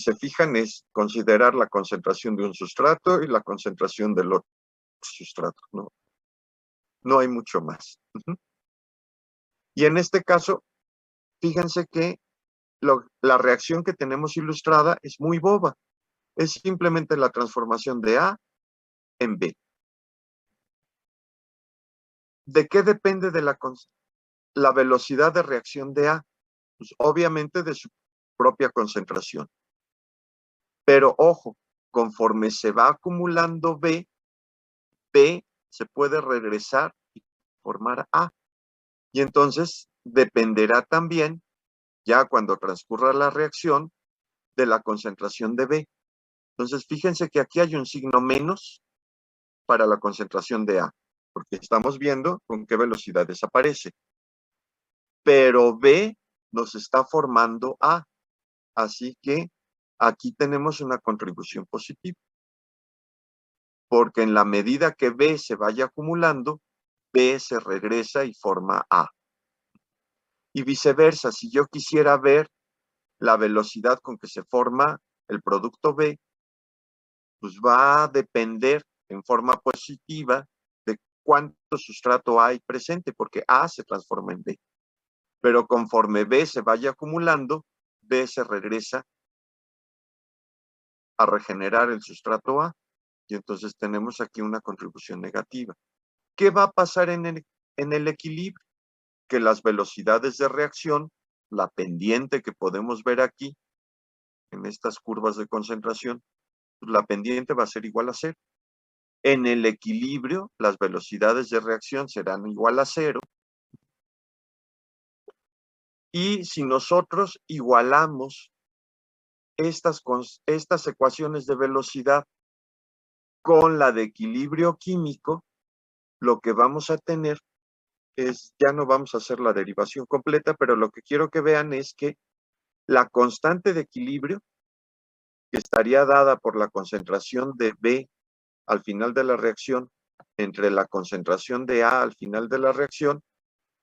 se fijan, es considerar la concentración de un sustrato y la concentración del otro sustrato, ¿no? No hay mucho más. Y en este caso, fíjense que la reacción que tenemos ilustrada es muy boba. Es simplemente la transformación de A en B. ¿De qué depende de la velocidad de reacción de A? Pues obviamente de su propia concentración. Pero ojo, conforme se va acumulando B se puede regresar y formar A. Y entonces dependerá también, ya cuando transcurra la reacción, de la concentración de B. Entonces fíjense que aquí hay un signo menos para la concentración de A, porque estamos viendo con qué velocidad desaparece. Pero B nos está formando A, así que aquí tenemos una contribución positiva, porque en la medida que B se vaya acumulando, B se regresa y forma A. Y viceversa, si yo quisiera ver la velocidad con que se forma el producto B, pues va a depender en forma positiva de cuánto sustrato hay presente, porque A se transforma en B. Pero conforme B se vaya acumulando, B se regresa a regenerar el sustrato A, y entonces tenemos aquí una contribución negativa. ¿Qué va a pasar en el equilibrio? Que las velocidades de reacción, la pendiente que podemos ver aquí, en estas curvas de concentración, pues la pendiente va a ser igual a 0. En el equilibrio, las velocidades de reacción serán igual a 0. Y si nosotros igualamos estas ecuaciones de velocidad con la de equilibrio químico, lo que vamos a tener es, ya no vamos a hacer la derivación completa, pero lo que quiero que vean es que la constante de equilibrio, que estaría dada por la concentración de B al final de la reacción, entre la concentración de A al final de la reacción,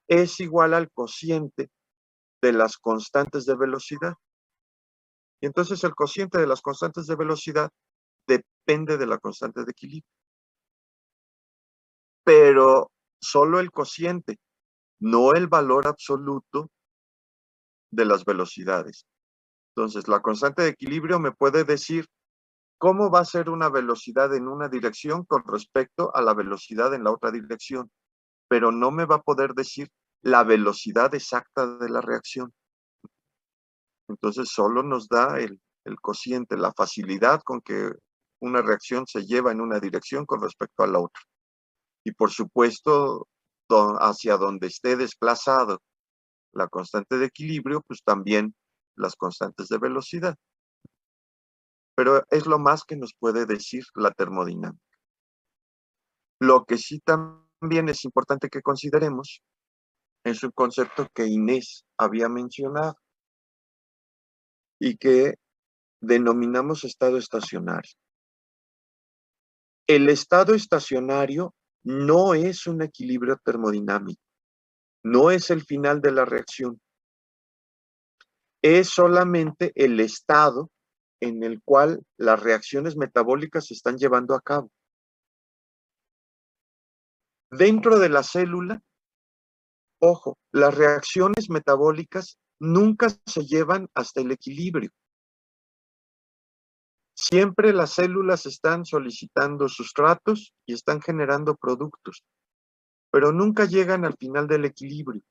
es igual al cociente de las constantes de velocidad. Y entonces el cociente de las constantes de velocidad depende de la constante de equilibrio. Pero solo el cociente, no el valor absoluto de las velocidades. Entonces, la constante de equilibrio me puede decir cómo va a ser una velocidad en una dirección con respecto a la velocidad en la otra dirección, pero no me va a poder decir la velocidad exacta de la reacción. Entonces, solo nos da el cociente, la facilidad con que una reacción se lleva en una dirección con respecto a la otra. Y por supuesto, hacia donde esté desplazado la constante de equilibrio, pues también las constantes de velocidad. Pero es lo más que nos puede decir la termodinámica. Lo que sí también es importante que consideremos es un concepto que Inés había mencionado y que denominamos estado estacionario. El estado estacionario no es un equilibrio termodinámico, no es el final de la reacción, es solamente el estado en el cual las reacciones metabólicas se están llevando a cabo. Dentro de la célula, ojo, las reacciones metabólicas nunca se llevan hasta el equilibrio. Siempre las células están solicitando sustratos y están generando productos, pero nunca llegan al final del equilibrio.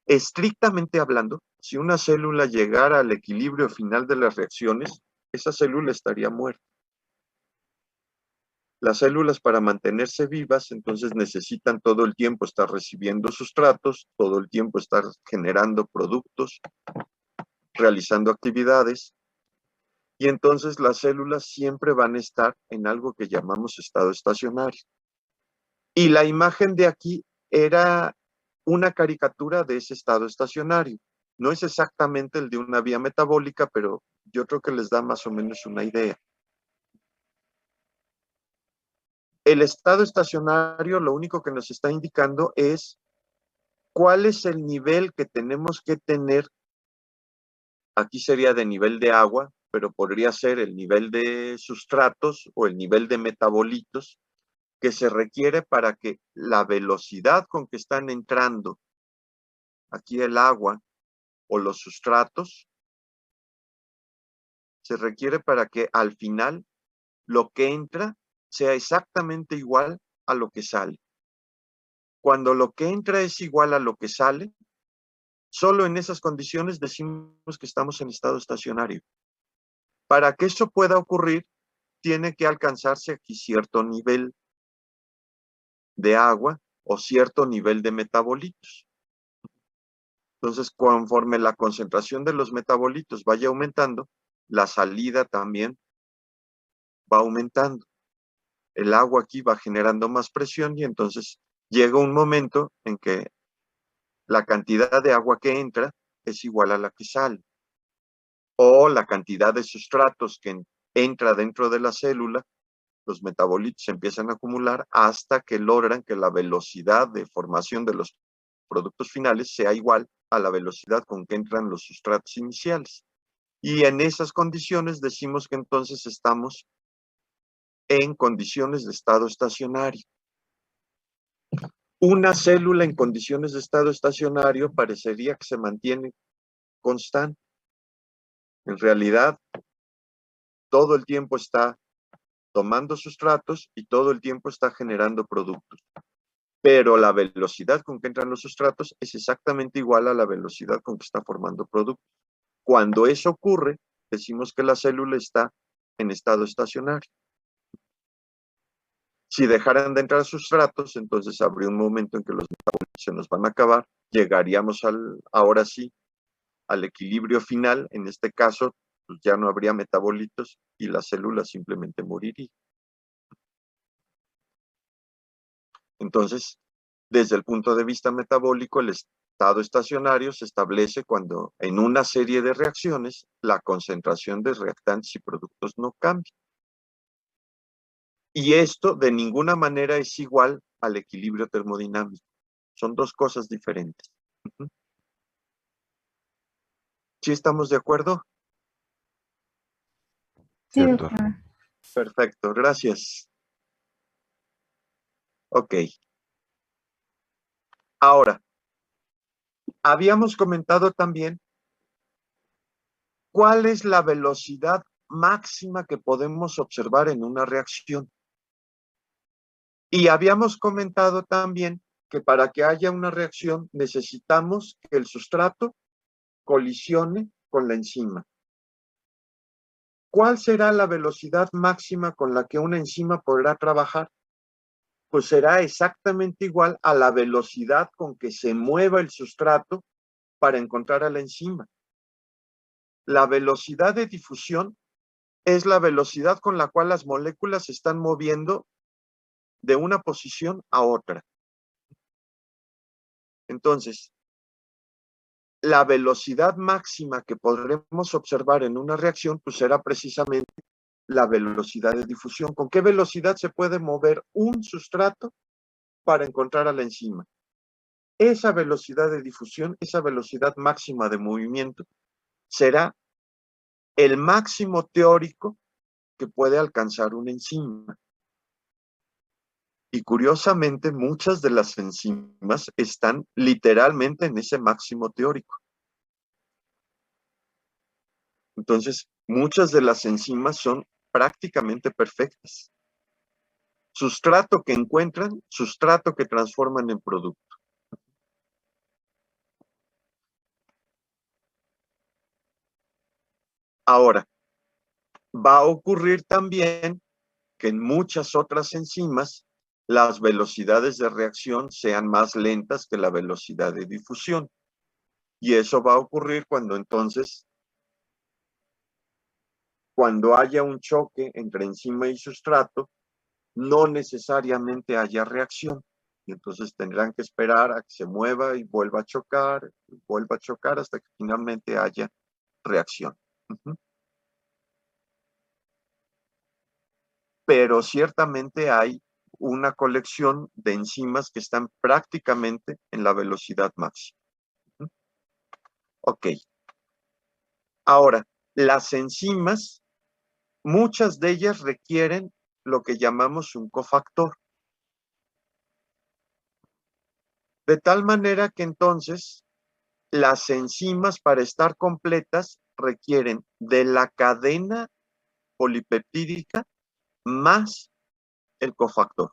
Estrictamente hablando, si una célula llegara al equilibrio final de las reacciones, esa célula estaría muerta. Las células, para mantenerse vivas, entonces necesitan todo el tiempo estar recibiendo sustratos, todo el tiempo estar generando productos, realizando actividades, y entonces las células siempre van a estar en algo que llamamos estado estacionario. Y la imagen de aquí era una caricatura de ese estado estacionario. No es exactamente el de una vía metabólica, pero yo creo que les da más o menos una idea. El estado estacionario lo único que nos está indicando es cuál es el nivel que tenemos que tener Aquí sería de nivel de agua, pero podría ser el nivel de sustratos o el nivel de metabolitos que se requiere para que la velocidad con que están entrando aquí el agua o los sustratos se requiere para que al final lo que entra sea exactamente igual a lo que sale. Cuando lo que entra es igual a lo que sale, solo en esas condiciones decimos que estamos en estado estacionario. Para que eso pueda ocurrir, tiene que alcanzarse aquí cierto nivel de agua o cierto nivel de metabolitos. Entonces, conforme la concentración de los metabolitos vaya aumentando, la salida también va aumentando. El agua aquí va generando más presión y entonces llega un momento en que la cantidad de agua que entra es igual a la que sale. O la cantidad de sustratos que entra dentro de la célula, los metabolitos se empiezan a acumular hasta que logran que la velocidad de formación de los productos finales sea igual a la velocidad con que entran los sustratos iniciales. Y en esas condiciones decimos que entonces estamos en condiciones de estado estacionario. Una célula en condiciones de estado estacionario parecería que se mantiene constante. En realidad, todo el tiempo está tomando sustratos y todo el tiempo está generando productos. Pero la velocidad con que entran los sustratos es exactamente igual a la velocidad con que está formando productos. Cuando eso ocurre, decimos que la célula está en estado estacionario. Si dejaran de entrar sustratos, entonces habría un momento en que los metabolitos se nos van a acabar, llegaríamos ahora sí al equilibrio final. En este caso, pues ya no habría metabolitos y la célula simplemente moriría. Entonces, desde el punto de vista metabólico, el estado estacionario se establece cuando en una serie de reacciones la concentración de reactantes y productos no cambia. Y esto de ninguna manera es igual al equilibrio termodinámico. Son dos cosas diferentes. ¿Sí estamos de acuerdo? Sí, Cierto. doctor. Perfecto, gracias. Ok. Ahora, habíamos comentado también cuál es la velocidad máxima que podemos observar en una reacción. Y habíamos comentado también que para que haya una reacción necesitamos que el sustrato colisione con la enzima. ¿Cuál será la velocidad máxima con la que una enzima podrá trabajar? Pues será exactamente igual a la velocidad con que se mueva el sustrato para encontrar a la enzima. La velocidad de difusión es la velocidad con la cual las moléculas se están moviendo de una posición a otra. Entonces, la velocidad máxima que podremos observar en una reacción, pues será precisamente la velocidad de difusión. ¿Con qué velocidad se puede mover un sustrato para encontrar a la enzima? Esa velocidad de difusión, esa velocidad máxima de movimiento, será el máximo teórico que puede alcanzar una enzima. Y curiosamente, muchas de las enzimas están literalmente en ese máximo teórico. Entonces, muchas de las enzimas son prácticamente perfectas. Sustrato que encuentran, sustrato que transforman en producto. Ahora, va a ocurrir también que en muchas otras enzimas las velocidades de reacción sean más lentas que la velocidad de difusión. Y eso va a ocurrir cuando entonces, cuando haya un choque entre enzima y sustrato, no necesariamente haya reacción. Y entonces tendrán que esperar a que se mueva y vuelva a chocar hasta que finalmente haya reacción. Pero ciertamente hay una colección de enzimas que están prácticamente en la velocidad máxima. Ok. Ahora, las enzimas, muchas de ellas requieren lo que llamamos un cofactor. De tal manera que entonces las enzimas para estar completas requieren de la cadena polipeptídica más el cofactor.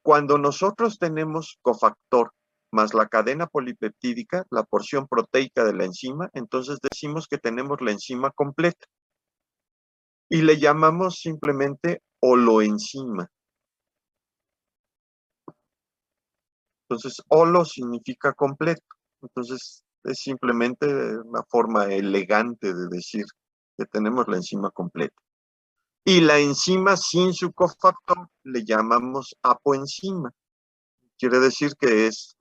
Cuando nosotros tenemos cofactor más la cadena polipeptídica, la porción proteica de la enzima, entonces decimos que tenemos la enzima completa. Y le llamamos simplemente holoenzima. Entonces, holo significa completo. Entonces, es simplemente una forma elegante de decir que tenemos la enzima completa. Y la enzima sin su cofactor le llamamos apoenzima. Quiere decir que es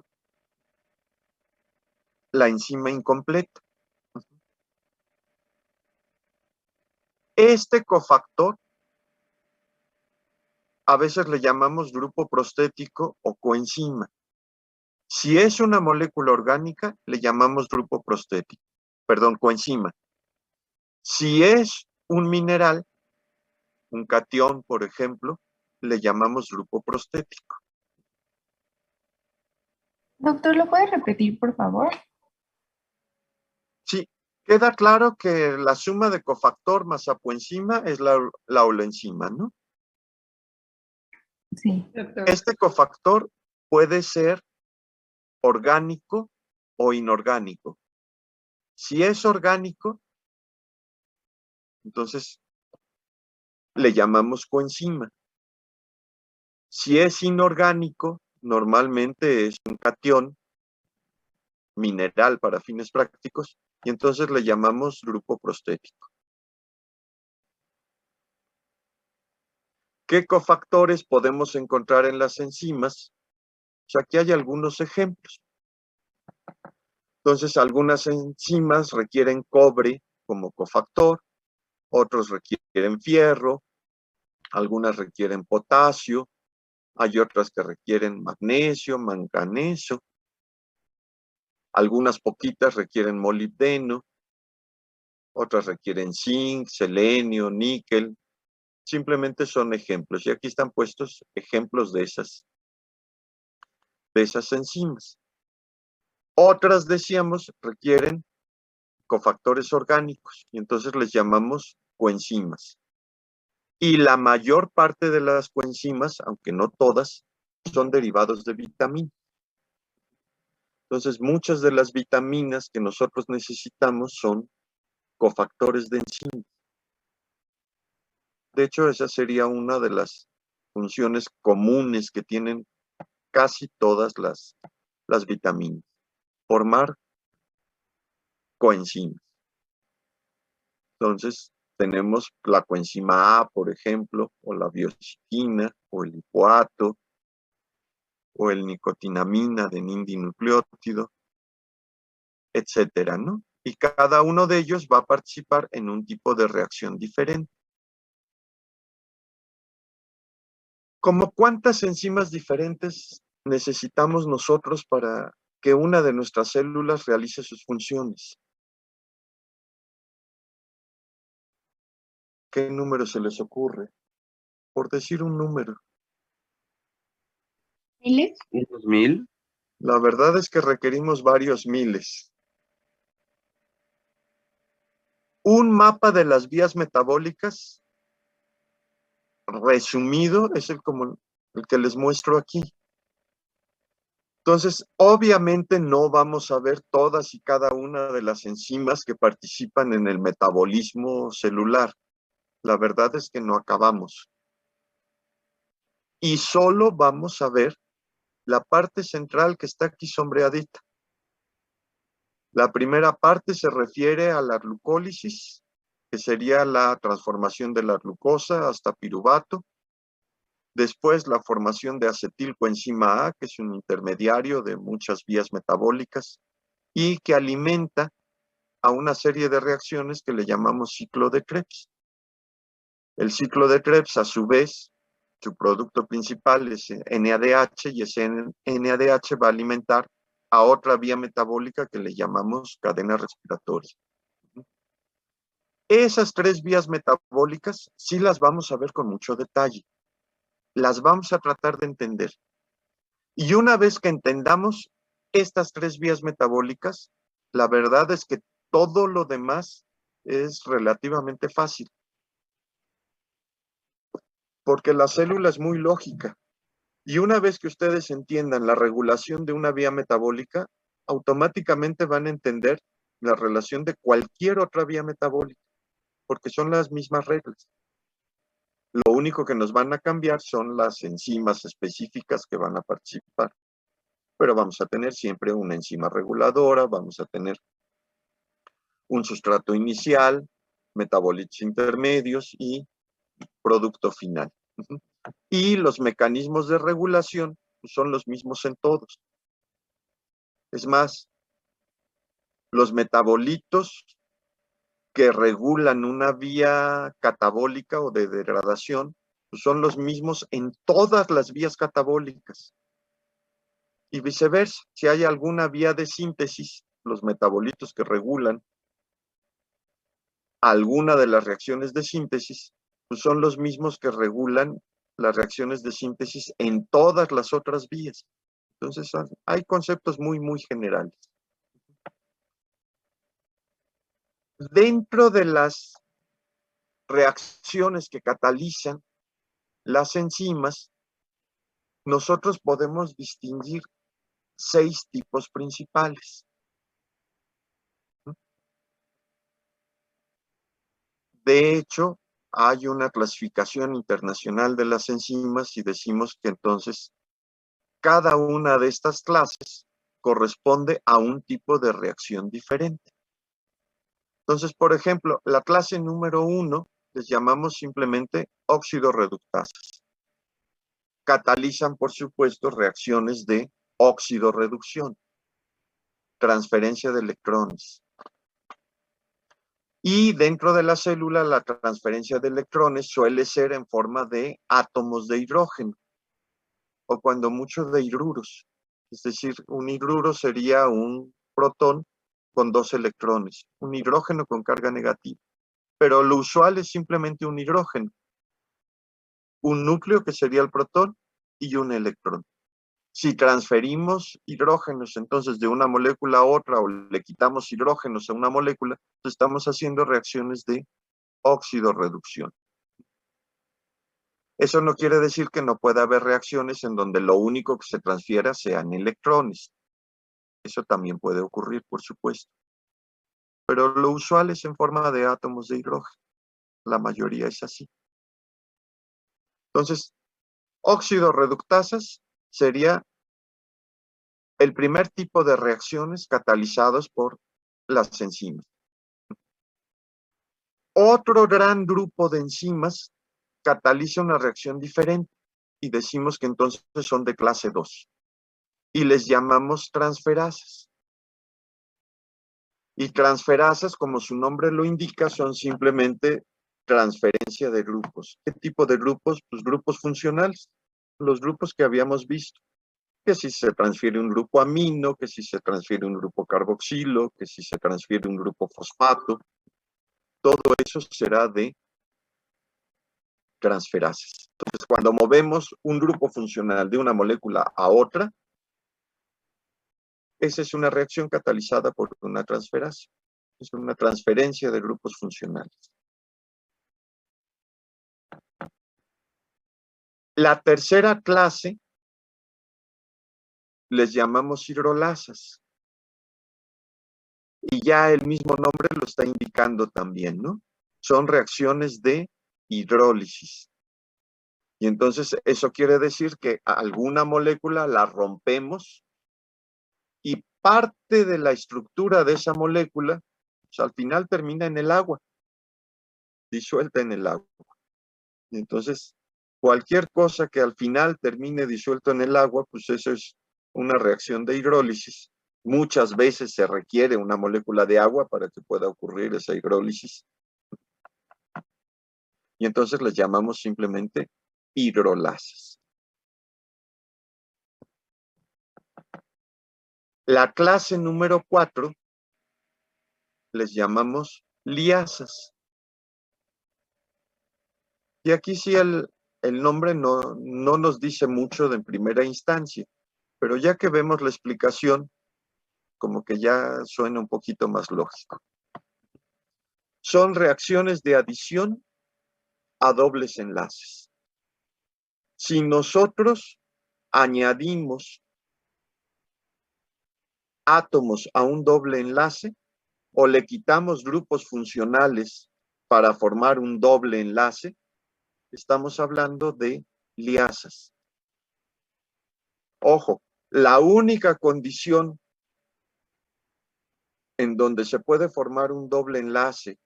la enzima incompleta. Este cofactor a veces le llamamos grupo prostético o coenzima. Si es una molécula orgánica, le llamamos grupo prostético, coenzima. Si es un mineral, un catión, por ejemplo, le llamamos grupo prostético. Doctor, ¿lo puede repetir, por favor? Sí, queda claro que la suma de cofactor más apoenzima es la holoenzima, ¿no? Sí, doctor. Este cofactor puede ser orgánico o inorgánico. Si es orgánico, entonces le llamamos coenzima. Si es inorgánico, normalmente es un catión mineral para fines prácticos, y entonces le llamamos grupo prostético. ¿Qué cofactores podemos encontrar en las enzimas? Pues aquí hay algunos ejemplos. Entonces, algunas enzimas requieren cobre como cofactor, otros requieren fierro, algunas requieren potasio, hay otras que requieren magnesio, manganeso, algunas poquitas requieren molibdeno, otras requieren zinc, selenio, níquel. Simplemente son ejemplos. Y aquí están puestos ejemplos de esas enzimas. Otras, decíamos, requieren cofactores orgánicos y entonces les llamamos coenzimas. Y la mayor parte de las coenzimas, aunque no todas, son derivados de vitaminas. Entonces, muchas de las vitaminas que nosotros necesitamos son cofactores de enzimas. De hecho, esa sería una de las funciones comunes que tienen casi todas las vitaminas, formar coenzimas. Entonces, tenemos la coenzima A, por ejemplo, o la biocitina, o el lipoato, o el nicotinamina de nindinucleótido, etcétera, ¿no? Y cada uno de ellos va a participar en un tipo de reacción diferente. ¿Cómo cuántas enzimas diferentes necesitamos nosotros para que una de nuestras células realice sus funciones? ¿Qué número se les ocurre? Por decir un número. ¿Miles? ¿Unos 1000? La verdad es que requerimos varios miles. Un mapa de las vías metabólicas, resumido, es como el que les muestro aquí. Entonces, obviamente no vamos a ver todas y cada una de las enzimas que participan en el metabolismo celular. La verdad es que no acabamos. Y solo vamos a ver la parte central que está aquí sombreadita. La primera parte se refiere a la glucólisis, que sería la transformación de la glucosa hasta piruvato. Después la formación de acetilcoenzima A, que es un intermediario de muchas vías metabólicas y que alimenta a una serie de reacciones que le llamamos ciclo de Krebs. El ciclo de Krebs, a su vez, su producto principal es NADH y ese NADH va a alimentar a otra vía metabólica que le llamamos cadena respiratoria. Esas 3 vías metabólicas sí las vamos a ver con mucho detalle. Las vamos a tratar de entender. Y una vez que entendamos estas 3 vías metabólicas, la verdad es que todo lo demás es relativamente fácil. Porque la célula es muy lógica. Y una vez que ustedes entiendan la regulación de una vía metabólica, automáticamente van a entender la relación de cualquier otra vía metabólica, porque son las mismas reglas. Lo único que nos van a cambiar son las enzimas específicas que van a participar. Pero vamos a tener siempre una enzima reguladora, vamos a tener un sustrato inicial, metabolitos intermedios y producto final. Y los mecanismos de regulación son los mismos en todos. Es más, los metabolitos que regulan una vía catabólica o de degradación son los mismos en todas las vías catabólicas. Y viceversa, si hay alguna vía de síntesis, los metabolitos que regulan alguna de las reacciones de síntesis, pues son los mismos que regulan las reacciones de síntesis en todas las otras vías. Entonces, hay conceptos muy, muy generales. Dentro de las reacciones que catalizan las enzimas, nosotros podemos distinguir 6 tipos principales. De hecho, hay una clasificación internacional de las enzimas y decimos que entonces cada una de estas clases corresponde a un tipo de reacción diferente. Entonces, por ejemplo, la clase número 1 les llamamos simplemente óxido reductasas. Catalizan, por supuesto, reacciones de óxido-reducción, transferencia de electrones. Y dentro de la célula, la transferencia de electrones suele ser en forma de átomos de hidrógeno, o cuando mucho de hidruros. Es decir, un hidruro sería un protón con 2 electrones, un hidrógeno con carga negativa. Pero lo usual es simplemente un hidrógeno, un núcleo que sería el protón y un electrón. Si transferimos hidrógenos entonces de una molécula a otra o le quitamos hidrógenos a una molécula, estamos haciendo reacciones de óxido-reducción. Eso no quiere decir que no pueda haber reacciones en donde lo único que se transfiera sean electrones. Eso también puede ocurrir, por supuesto. Pero lo usual es en forma de átomos de hidrógeno. La mayoría es así. Entonces, óxido reductasas sería el primer tipo de reacciones catalizados por las enzimas. Otro gran grupo de enzimas cataliza una reacción diferente y decimos que entonces son de clase 2 y les llamamos transferasas. Y transferasas, como su nombre lo indica, son simplemente transferencia de grupos. ¿Qué tipo de grupos? Pues grupos funcionales, los grupos que habíamos visto. Que si se transfiere un grupo amino, que si se transfiere un grupo carboxilo, que si se transfiere un grupo fosfato, todo eso será de transferasas. Entonces, cuando movemos un grupo funcional de una molécula a otra, esa es una reacción catalizada por una transferasa. Es una transferencia de grupos funcionales. La tercera clase les llamamos hidrolasas. Y ya el mismo nombre lo está indicando también, ¿no? Son reacciones de hidrólisis. Y entonces eso quiere decir que alguna molécula la rompemos y parte de la estructura de esa molécula, pues al final termina en el agua, disuelta en el agua. Y entonces, cualquier cosa que al final termine disuelto en el agua, pues eso es una reacción de hidrólisis. Muchas veces se requiere una molécula de agua para que pueda ocurrir esa hidrólisis. Y entonces les llamamos simplemente hidrolasas. La clase número 4 les llamamos liasas. Y aquí sí el nombre no nos dice mucho de en primera instancia, pero ya que vemos la explicación, como que ya suena un poquito más lógico. Son reacciones de adición a dobles enlaces. Si nosotros añadimos átomos a un doble enlace o le quitamos grupos funcionales para formar un doble enlace, estamos hablando de liasas. Ojo, la única condición en donde se puede formar un doble enlace,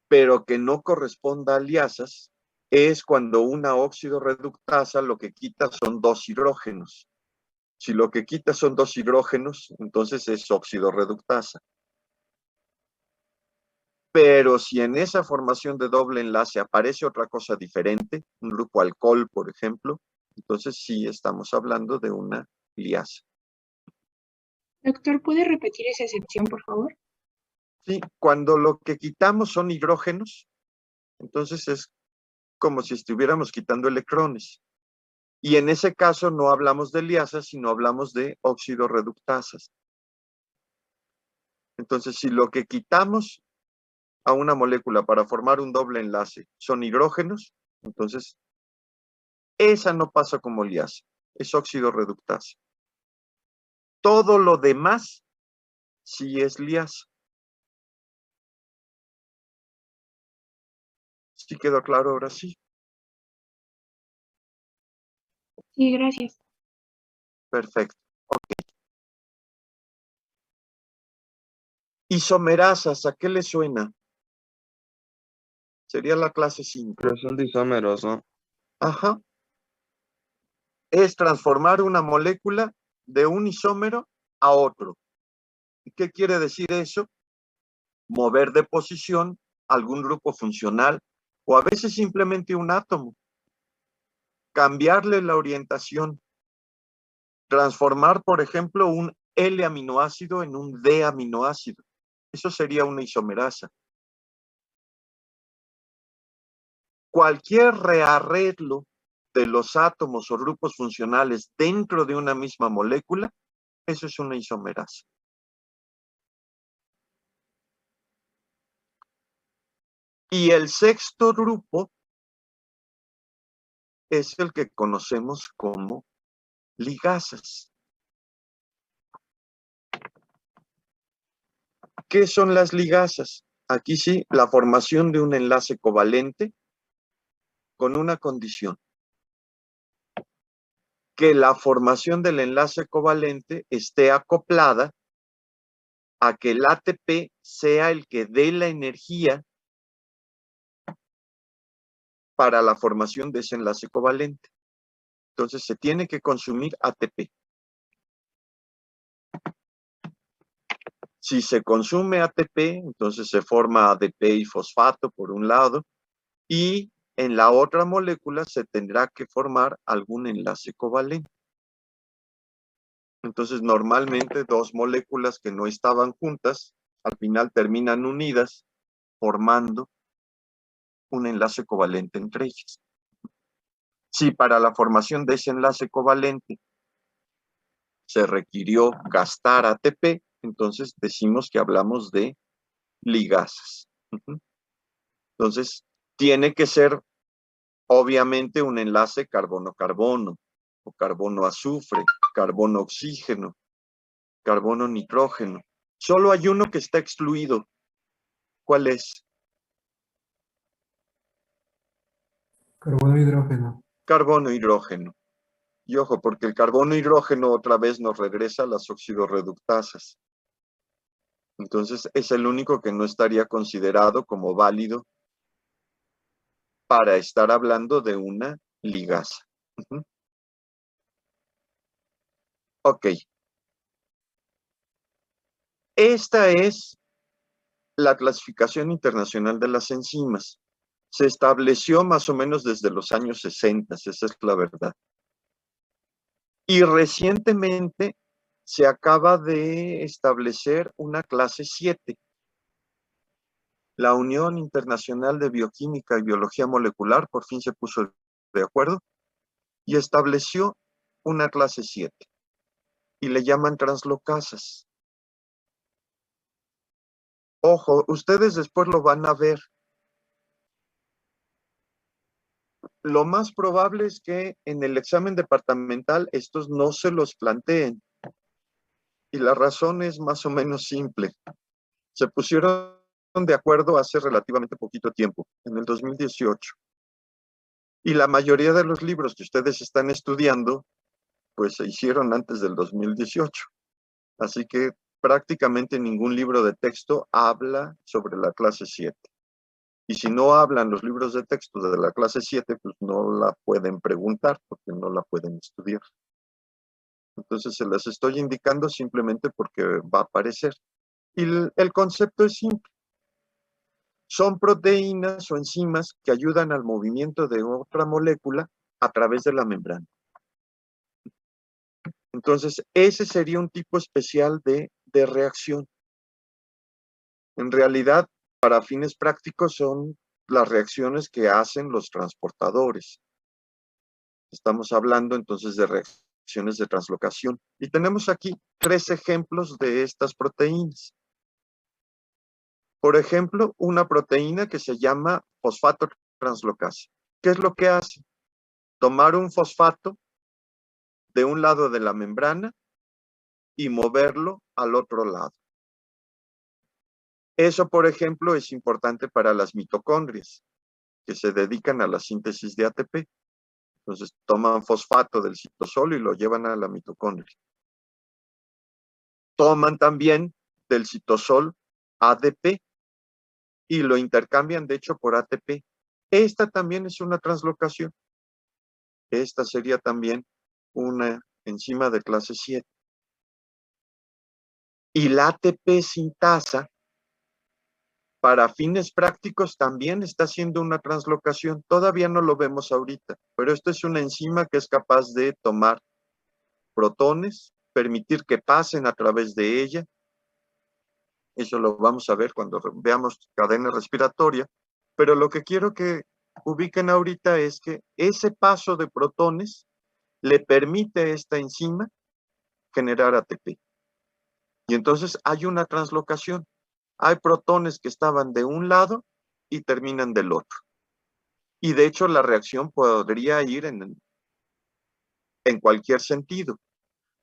pero que no corresponda a liasas, es cuando una óxido reductasa lo que quita son dos hidrógenos. Si lo que quita son dos hidrógenos, entonces es óxido reductasa. Pero si en esa formación de doble enlace aparece otra cosa diferente, un grupo alcohol, por ejemplo, entonces sí estamos hablando de una liasa. Doctor, ¿puede repetir esa excepción, por favor? Sí, cuando lo que quitamos son hidrógenos, entonces es como si estuviéramos quitando electrones. Y en ese caso no hablamos de liasas, sino hablamos de óxido reductasas. Entonces, si lo que quitamos a una molécula para formar un doble enlace son hidrógenos, entonces esa no pasa como liasa, es óxido reductasa. Todo lo demás sí es liasa. ¿Sí quedó claro ahora sí? Sí, gracias. Perfecto. Ok. Isomerasas, ¿a qué le suena? Sería la clase 5. Pero son disómeros, ¿no? Ajá. Es transformar una molécula de un isómero a otro. ¿Y qué quiere decir eso? Mover de posición algún grupo funcional o a veces simplemente un átomo. Cambiarle la orientación. Transformar, por ejemplo, un L-aminoácido en un D-aminoácido. Eso sería una isomerasa. Cualquier rearreglo de los átomos o grupos funcionales dentro de una misma molécula, eso es una isomerasa. Y el sexto grupo es el que conocemos como ligasas. ¿Qué son las ligasas? Aquí sí, la formación de un enlace covalente con una condición. Que la formación del enlace covalente esté acoplada a que el ATP sea el que dé la energía para la formación de ese enlace covalente. Entonces se tiene que consumir ATP. Si se consume ATP, entonces se forma ADP y fosfato por un lado, y en la otra molécula se tendrá que formar algún enlace covalente. Entonces normalmente dos moléculas que no estaban juntas, al final terminan unidas, formando un enlace covalente entre ellas. Si para la formación de ese enlace covalente se requirió gastar ATP, entonces decimos que hablamos de ligasas. Entonces, tiene que ser obviamente un enlace carbono-carbono, o carbono-azufre, carbono-oxígeno, carbono-nitrógeno. Solo hay uno que está excluido. ¿Cuál es? Carbono-hidrógeno. Carbono-hidrógeno. Y ojo, porque el carbono-hidrógeno otra vez nos regresa a las oxidorreductasas. Entonces, es el único que no estaría considerado como válido para estar hablando de una ligasa. Ok. Esta es la clasificación internacional de las enzimas. Se estableció más o menos desde los años 60, esa es la verdad. Y recientemente se acaba de establecer una clase 7. La Unión Internacional de Bioquímica y Biología Molecular por fin se puso de acuerdo y estableció una clase 7 y le llaman translocasas. Ojo, ustedes después lo van a ver. Lo más probable es que en el examen departamental estos no se los planteen. Y la razón es más o menos simple. Se pusieron de acuerdo hace relativamente poquito tiempo, en el 2018. Y la mayoría de los libros que ustedes están estudiando, pues se hicieron antes del 2018. Así que prácticamente ningún libro de texto habla sobre la clase 7. Y si no hablan los libros de texto de la clase 7, pues no la pueden preguntar porque no la pueden estudiar. Entonces se las estoy indicando simplemente porque va a aparecer. Y el concepto es simple. Son proteínas o enzimas que ayudan al movimiento de otra molécula a través de la membrana. Entonces, ese sería un tipo especial de reacción. En realidad, para fines prácticos, son las reacciones que hacen los transportadores. Estamos hablando entonces de reacciones de translocación. Y tenemos aquí 3 ejemplos de estas proteínas. Por ejemplo, una proteína que se llama fosfato translocasa. ¿Qué es lo que hace? Tomar un fosfato de un lado de la membrana y moverlo al otro lado. Eso, por ejemplo, es importante para las mitocondrias, que se dedican a la síntesis de ATP. Entonces, toman fosfato del citosol y lo llevan a la mitocondria. Toman también del citosol ADP y lo intercambian, de hecho, por ATP. Esta también es una translocación. Esta sería también una enzima de clase 7. Y la ATP sintasa, para fines prácticos, también está haciendo una translocación. Todavía no lo vemos ahorita, pero esto es una enzima que es capaz de tomar protones, permitir que pasen a través de ella. Eso lo vamos a ver cuando veamos cadena respiratoria. Pero lo que quiero que ubiquen ahorita es que ese paso de protones le permite a esta enzima generar ATP. Y entonces hay una translocación. Hay protones que estaban de un lado y terminan del otro. Y de hecho la reacción podría ir en cualquier sentido.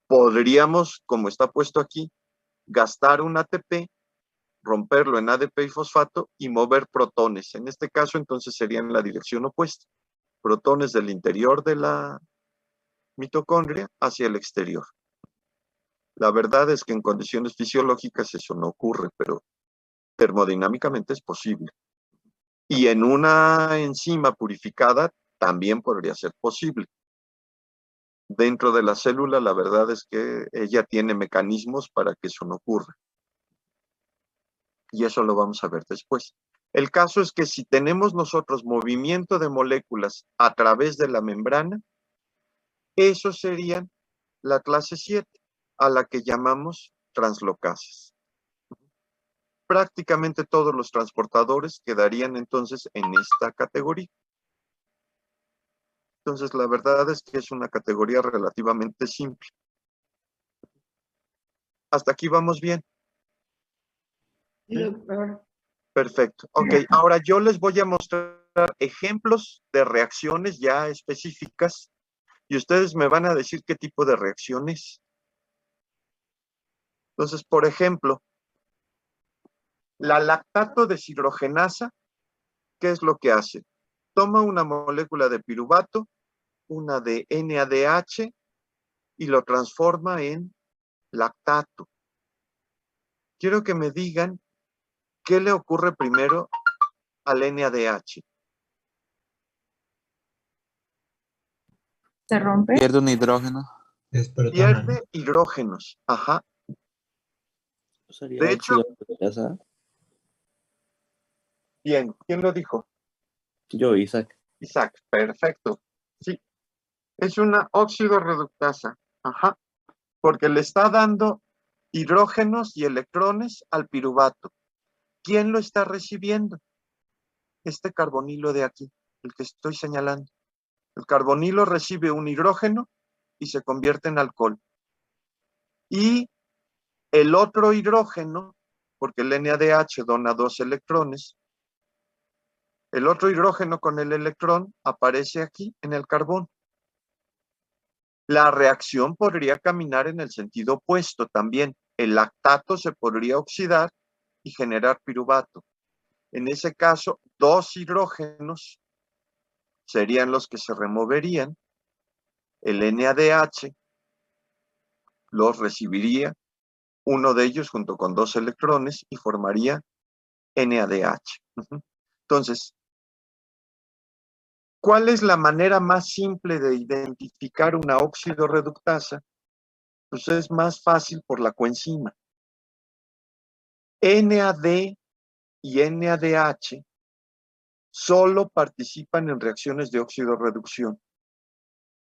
Podríamos, como está puesto aquí, gastar un ATP, romperlo en ADP y fosfato y mover protones. En este caso entonces sería en la dirección opuesta. Protones del interior de la mitocondria hacia el exterior. La verdad es que en condiciones fisiológicas eso no ocurre, pero termodinámicamente es posible. Y en una enzima purificada también podría ser posible. Dentro de la célula, la verdad es que ella tiene mecanismos para que eso no ocurra. Y eso lo vamos a ver después. El caso es que si tenemos nosotros movimiento de moléculas a través de la membrana, eso serían la clase 7, a la que llamamos translocasas. Prácticamente todos los transportadores quedarían entonces en esta categoría. Entonces, la verdad es que es una categoría relativamente simple. Hasta aquí vamos bien. Doctor. Perfecto. Ok, ahora yo les voy a mostrar ejemplos de reacciones ya específicas y ustedes me van a decir qué tipo de reacciones. Entonces, por ejemplo, la lactato deshidrogenasa, ¿qué es lo que hace? Toma una molécula de piruvato, una de NADH y lo transforma en lactato. Quiero que me digan qué le ocurre primero al NADH. ¿Se rompe? Pierde un hidrógeno. Pierde hidrógenos. Ajá. Sería De hecho, óxido de reductasa. bien, ¿quién lo dijo? Yo, Isaac. Isaac, perfecto. Sí, es una óxido reductasa. Ajá. Porque le está dando hidrógenos y electrones al piruvato. ¿quién lo está recibiendo? Este carbonilo de aquí, el que estoy señalando. El carbonilo recibe un hidrógeno y se convierte en alcohol. Y el otro hidrógeno, porque el NADH dona 2 electrones, el otro hidrógeno con el electrón aparece aquí en el carbón. La reacción podría caminar en el sentido opuesto también. El lactato se podría oxidar y generar piruvato. En ese caso, 2 hidrógenos serían los que se removerían. El NADH los recibiría, uno de ellos junto con 2 electrones, y formaría NADH. Entonces, ¿cuál es la manera más simple de identificar una óxido reductasa? Pues es más fácil por la coenzima. NAD y NADH solo participan en reacciones de óxido-reducción.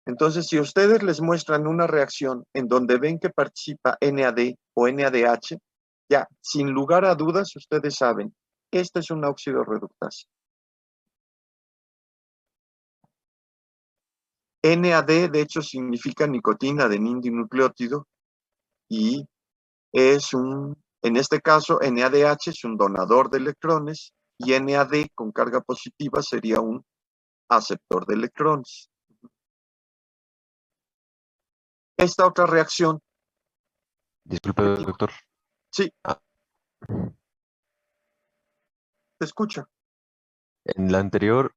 Entonces, si ustedes les muestran una reacción en donde ven que participa NAD o NADH, ya, sin lugar a dudas, ustedes saben, esta es una óxido-reductasa. NAD, de hecho, significa nicotina adenindinucleótido y en este caso, NADH es un donador de electrones y NAD con carga positiva sería un aceptor de electrones. Esta otra reacción. Disculpe, doctor. Sí. Ah. Te escucho. En la anterior,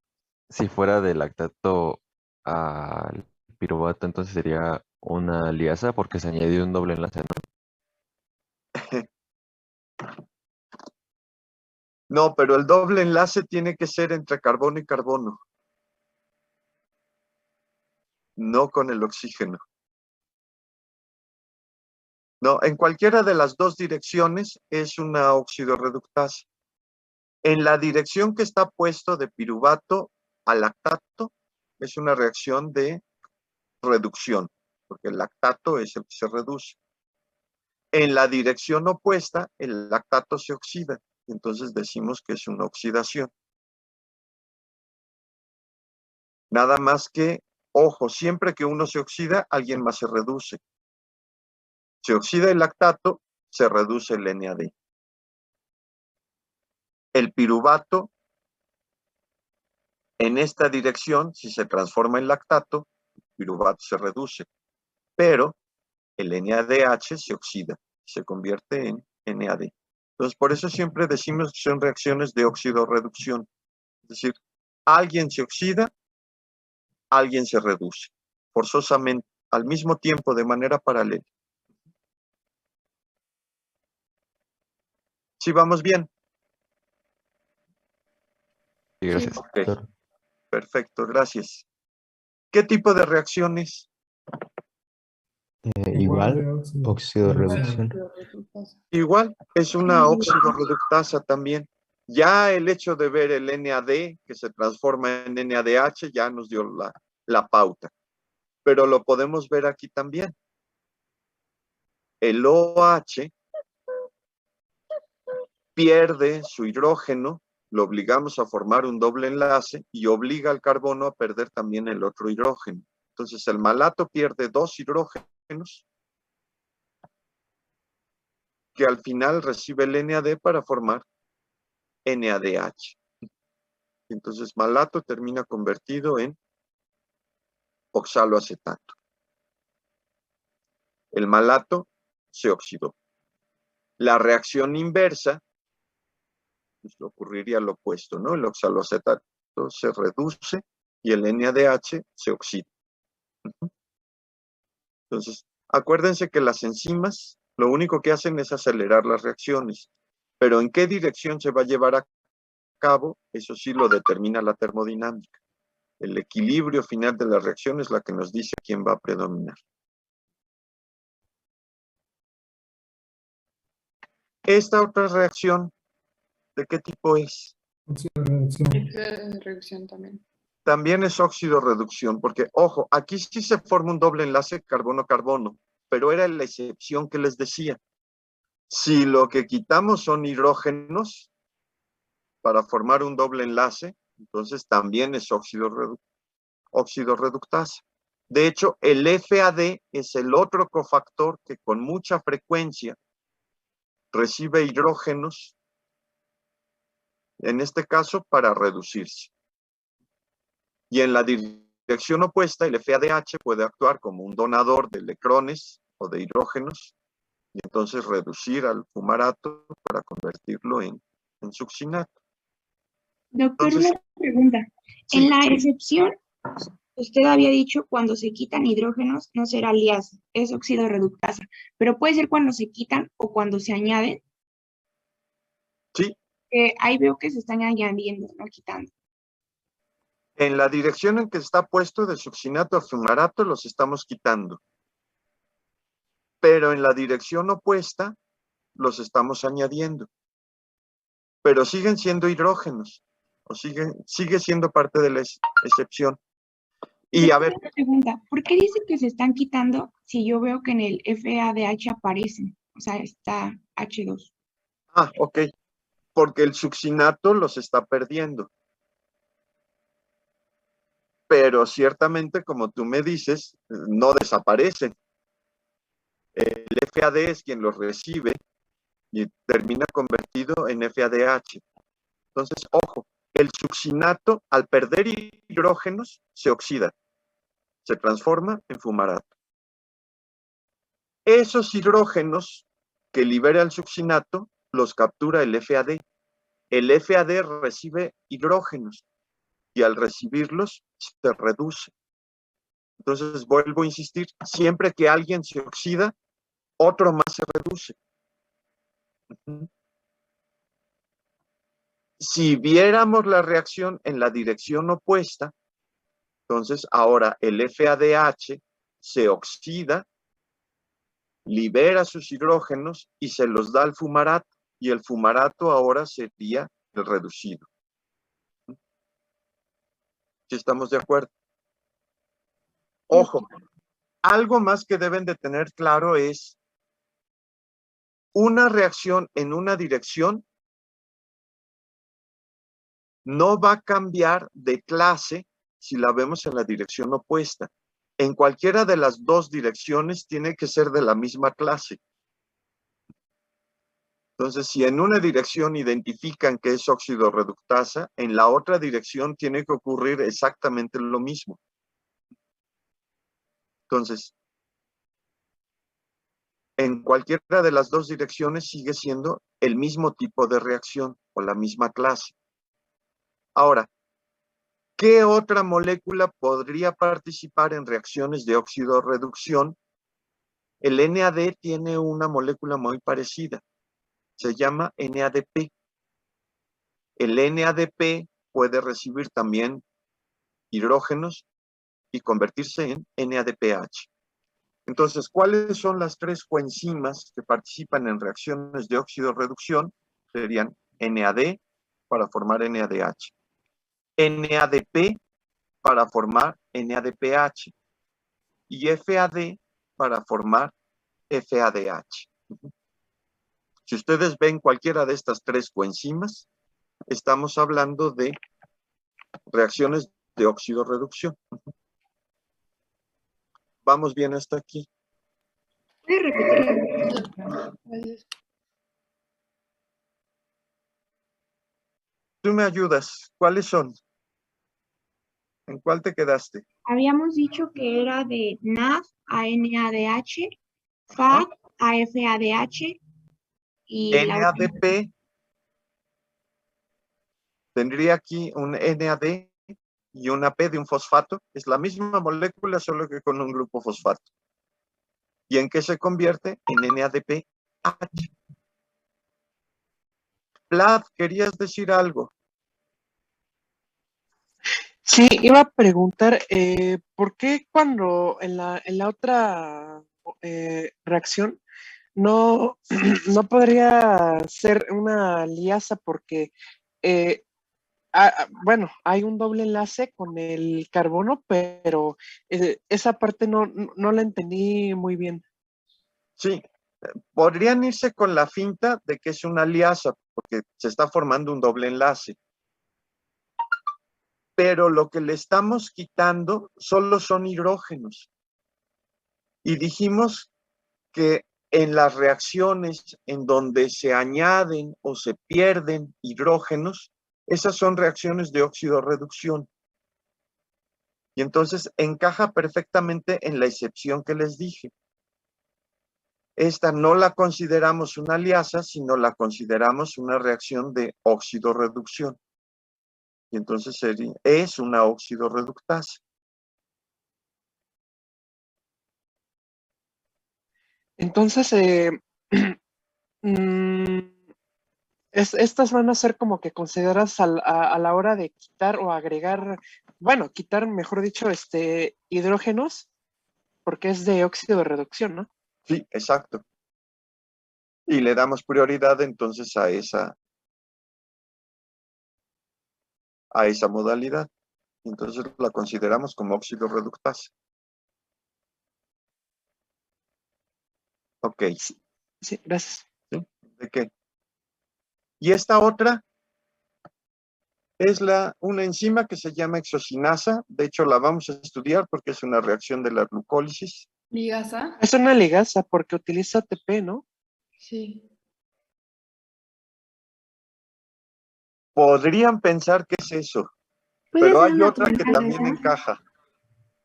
si fuera de lactato al piruvato, entonces sería una liasa porque se añadió un doble enlace, ¿no? No, pero el doble enlace tiene que ser entre carbono y carbono, no con el oxígeno. No, en cualquiera de las dos direcciones es una óxido-reductasa. En la dirección que está puesto de piruvato a lactato es una reacción de reducción, porque el lactato es el que se reduce. En la dirección opuesta, el lactato se oxida, entonces decimos que es una oxidación. Nada más que, ojo, siempre que uno se oxida, alguien más se reduce. Se oxida el lactato, se reduce el NAD. El piruvato, en esta dirección, si se transforma en lactato, el piruvato se reduce, pero el NADH se oxida, se convierte en NAD. Entonces, por eso siempre decimos que son reacciones de óxido-reducción. Es decir, alguien se oxida, alguien se reduce, forzosamente, al mismo tiempo, de manera paralela. ¿Sí vamos bien? Sí, gracias. Ok, perfecto, gracias. ¿Qué tipo de reacciones? Igual, óxido-reducción. Igual, es una óxido-reductasa también. Ya el hecho de ver el NAD que se transforma en NADH ya nos dio la pauta. Pero lo podemos ver aquí también. El OH pierde su hidrógeno, lo obligamos a formar un doble enlace y obliga al carbono a perder también el otro hidrógeno. Entonces el malato pierde 2 hidrógenos que al final recibe el NAD para formar NADH. Entonces malato termina convertido en oxaloacetato. El malato se oxidó. La reacción inversa, pues ocurriría lo opuesto, ¿no? El oxaloacetato se reduce y el NADH se oxida. Entonces, acuérdense que las enzimas lo único que hacen es acelerar las reacciones, pero en qué dirección se va a llevar a cabo, eso sí lo determina la termodinámica. El equilibrio final de la reacción es la que nos dice quién va a predominar. Esta otra reacción, ¿de qué tipo es? Reducción también. También es óxido-reducción, porque, ojo, aquí sí se forma un doble enlace carbono-carbono, pero era la excepción que les decía. Si lo que quitamos son hidrógenos, para formar un doble enlace, entonces también es óxido reductasa. De hecho, el FAD es el otro cofactor que con mucha frecuencia recibe hidrógenos, en este caso para reducirse. Y en la dirección opuesta, el FADH puede actuar como un donador de electrones o de hidrógenos y entonces reducir al fumarato para convertirlo en succinato. Doctor, Entonces, una pregunta. sí. En la excepción, usted había dicho cuando se quitan hidrógenos no será liasa, es óxido reductasa, pero puede ser cuando se quitan o cuando se añaden. Sí, Ahí veo que se están añadiendo, no quitando. en la dirección en que está puesto de succinato a fumarato los estamos quitando. Pero en la dirección opuesta los estamos añadiendo. Pero siguen siendo hidrógenos, o sigue siendo parte de la excepción. Y a ver, Una pregunta, ¿por qué dice que se están quitando si yo veo que en el FADH aparecen? O sea, está H2. ok, porque el succinato los está perdiendo. Pero ciertamente, como tú me dices, no desaparecen. El FAD es quien los recibe y termina convertido en FADH. Entonces, ojo, el succinato al perder hidrógenos se oxida, se transforma en fumarato. Esos hidrógenos que libera el succinato los captura el FAD. El FAD recibe hidrógenos y al recibirlos se reduce. Entonces, vuelvo a insistir, siempre que alguien se oxida, otro más se reduce. Si viéramos la reacción en la dirección opuesta, entonces ahora el FADH se oxida, libera sus hidrógenos y se los da al fumarato, y el fumarato ahora sería el reducido. ¿Sí estamos de acuerdo? Ojo, algo más que deben de tener claro es una reacción en una dirección no va a cambiar de clase si la vemos en la dirección opuesta. En cualquiera de las dos direcciones tiene que ser de la misma clase. Entonces, si en una dirección identifican que es óxido reductasa, en la otra dirección tiene que ocurrir exactamente lo mismo. Entonces, en cualquiera de las dos direcciones sigue siendo el mismo tipo de reacción o la misma clase. Ahora, ¿qué otra molécula podría participar en reacciones de óxido-reducción? El NAD tiene una molécula muy parecida. Se llama NADP. El NADP puede recibir también hidrógenos y convertirse en NADPH. Entonces, ¿cuáles son las tres coenzimas que participan en reacciones de óxido-reducción? Serían NAD para formar NADH, NADP para formar NADPH y FAD para formar FADH. Si ustedes ven cualquiera de estas tres coenzimas, estamos hablando de reacciones de óxido-reducción. Vamos bien hasta aquí. ¿Puede repetirlo? Tú me ayudas. ¿Cuáles son? ¿En cuál te quedaste? Habíamos dicho que era de NAD a NADH, FAD a FADH y la otra. NADP tendría aquí un NAD y una P de un fosfato. Es la misma molécula, solo que con un grupo fosfato. ¿Y en qué se convierte? En NADPH. Vlad, ¿querías decir algo? Sí, iba a preguntar, ¿por qué cuando en la otra reacción no, no podría ser una liasa? Porque, bueno, hay un doble enlace con el carbono, pero esa parte no la entendí muy bien. Sí, podrían irse con la finta de que es una liasa, porque se está formando un doble enlace. Pero lo que le estamos quitando solo son hidrógenos. Y dijimos que en las reacciones en donde se añaden o se pierden hidrógenos, esas son reacciones de óxido-reducción. Y entonces encaja perfectamente en la excepción que les dije. Esta no la consideramos una liasa, sino la consideramos una reacción de óxido-reducción. Y entonces es una óxido-reductasa. Entonces, mm, estas van a ser como que consideradas a la hora de quitar o agregar, bueno, quitar, mejor dicho, hidrógenos, porque es de óxido de reducción, ¿no? Sí, exacto. Y le damos prioridad entonces a esa modalidad. Entonces la consideramos como óxido reductasa. Ok. Sí, gracias. ¿Sí? ¿De qué? Y esta otra es una enzima que se llama exocinasa. De hecho, la vamos a estudiar porque es una reacción de la glucólisis. ¿Ligasa? Es una ligasa porque utiliza ATP, ¿no? Sí. Podrían pensar que es eso, ¿Puede pero ser hay una otra que también transferasa? encaja.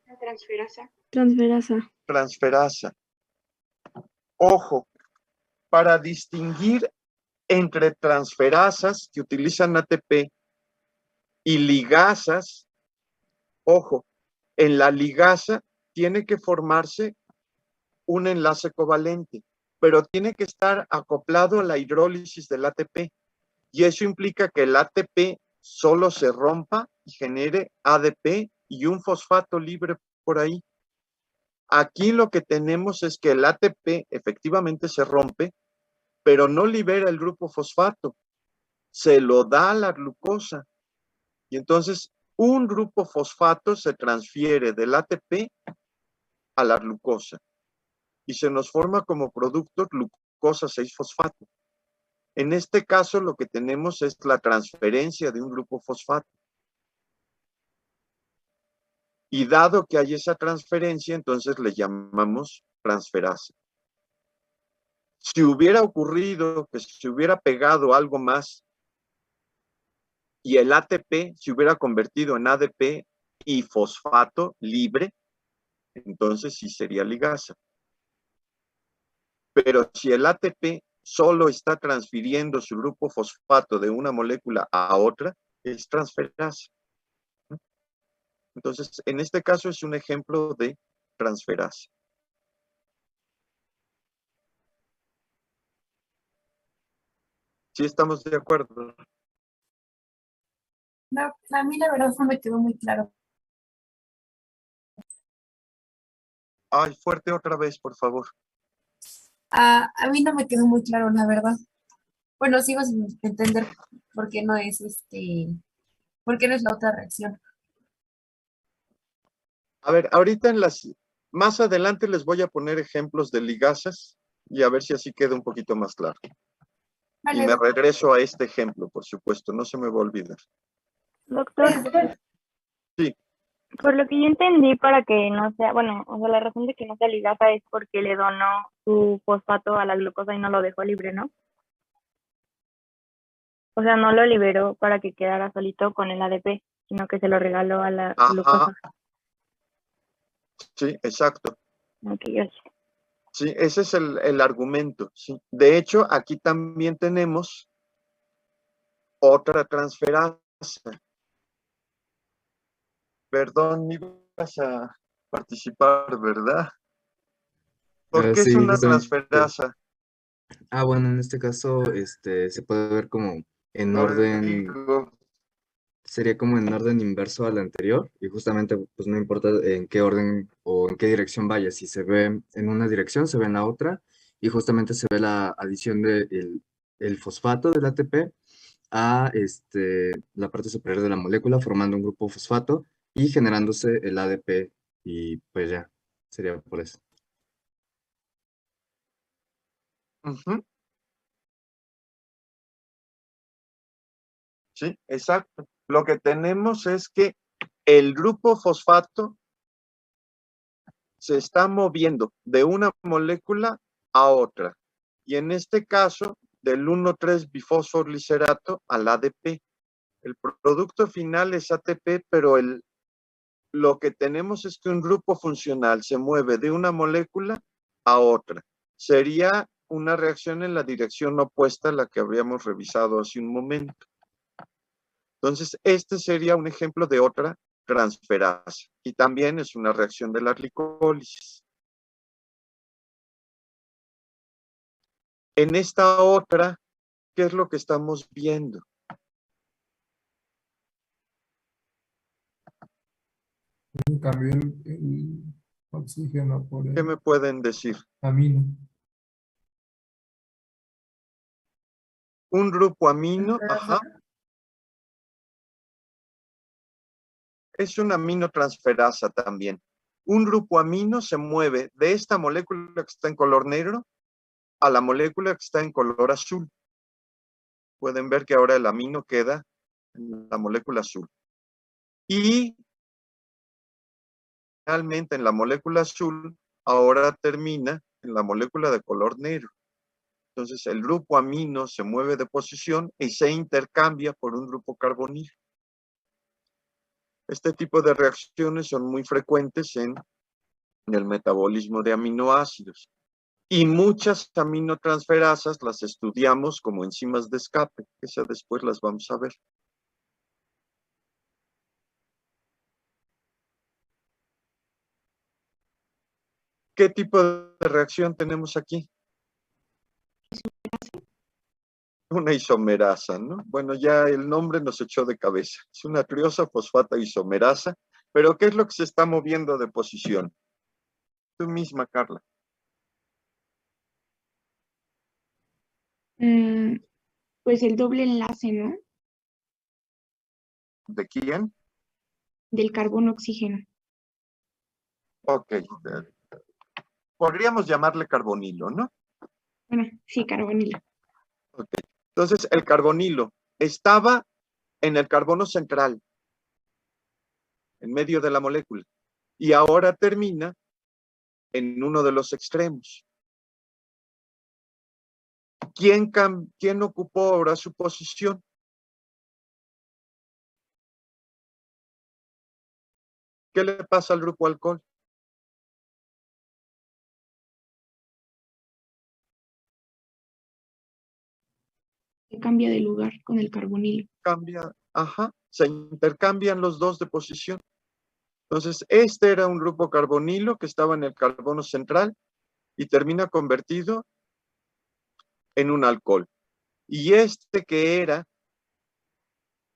Una transferasa. Transferasa. Transferasa. Ojo, para distinguir entre transferasas que utilizan ATP y ligasas, ojo, en la ligasa tiene que formarse un enlace covalente, pero tiene que estar acoplado a la hidrólisis del ATP. Y eso implica que el ATP solo se rompa y genere ADP y un fosfato libre por ahí. Aquí lo que tenemos es que el ATP efectivamente se rompe, pero no libera el grupo fosfato, se lo da a la glucosa. Y entonces un grupo fosfato se transfiere del ATP a la glucosa y se nos forma como producto glucosa 6-fosfato. En este caso lo que tenemos es la transferencia de un grupo fosfato. Y dado que hay esa transferencia, entonces le llamamos transferasa. Si hubiera ocurrido que se hubiera pegado algo más y el ATP se hubiera convertido en ADP y fosfato libre, entonces sí sería ligasa. Pero si el ATP solo está transfiriendo su grupo fosfato de una molécula a otra, es transferasa. Entonces, en este caso es un ejemplo de transferasa. ¿Sí estamos de acuerdo? No, a mí la verdad no me quedó muy claro. Ay, fuerte otra vez, por favor. A mí no me quedó muy claro, la verdad. Bueno, sigo sin entender por qué no es por qué no es la otra reacción. A ver, ahorita más adelante les voy a poner ejemplos de ligasas y a ver si así queda un poquito más claro. Y Vale, me regreso a este ejemplo, por supuesto, no se me va a olvidar. Doctor, Sí, por lo que yo entendí, para que no sea, bueno, o sea, la razón de que no sea ligasa es porque le donó su fosfato a la glucosa y no lo dejó libre, ¿no? O sea, no lo liberó para que quedara solito con el ADP, sino que se lo regaló a la ajá, glucosa. sí, exacto. Ok, gracias. Sí, ese es el argumento. Sí. De hecho, aquí también tenemos otra transferasa. Perdón, ibas a participar, ¿verdad? ¿Por qué es Sí, una justamente. transferasa? Bueno, en este caso, se puede ver como en orden, Rodrigo. sería como en orden inverso al anterior, y justamente, pues no importa en qué orden o en qué dirección vaya, si se ve en una dirección, se ve en la otra, y justamente se ve la adición del el fosfato del ATP a la parte superior de la molécula, formando un grupo fosfato y generándose el ADP, y pues ya, sería por eso. Ujú. Sí, exacto. Lo que tenemos es que el grupo fosfato se está moviendo de una molécula a otra. Y en este caso, del 1,3-bifosforilcerato al ADP. El producto final es ATP, pero lo que tenemos es que un grupo funcional se mueve de una molécula a otra. Sería una reacción en la dirección opuesta a la que habíamos revisado hace un momento. Entonces, este sería un ejemplo de otra transferasa. Y también es una reacción de la glicólisis. En esta otra, ¿qué es lo que estamos viendo? Cambió el oxígeno por ¿Qué el me pueden decir? amino. Un grupo amino, ajá, es una aminotransferasa también. Un grupo amino se mueve de esta molécula que está en color negro a la molécula que está en color azul. Pueden ver que ahora el amino queda en la molécula azul. Y finalmente en la molécula azul, ahora termina en la molécula de color negro. Entonces el grupo amino se mueve de posición y se intercambia por un grupo carbonilo. Este tipo de reacciones son muy frecuentes en el metabolismo de aminoácidos. Y muchas aminotransferasas las estudiamos como enzimas de escape. Esas después las vamos a ver. ¿Qué tipo de reacción tenemos aquí? Una isomerasa, ¿no? Bueno, ya el nombre nos echó de cabeza. Es una triosa fosfata isomerasa, pero ¿qué es lo que se está moviendo de posición? Tú misma, Carla. Pues el doble enlace, ¿no? ¿De quién? Del carbono-oxígeno. Ok. Podríamos llamarle carbonilo, ¿no? Bueno, sí, carbonilo. Ok. Entonces, el carbonilo estaba en el carbono central, en medio de la molécula, y ahora termina en uno de los extremos. ¿Quién ocupó ahora su posición? ¿Qué le pasa al grupo alcohol? Se cambia de lugar con el carbonilo. Cambia, ajá, se intercambian los dos de posición. Entonces, este era un grupo carbonilo que estaba en el carbono central y termina convertido en un alcohol. Y este que era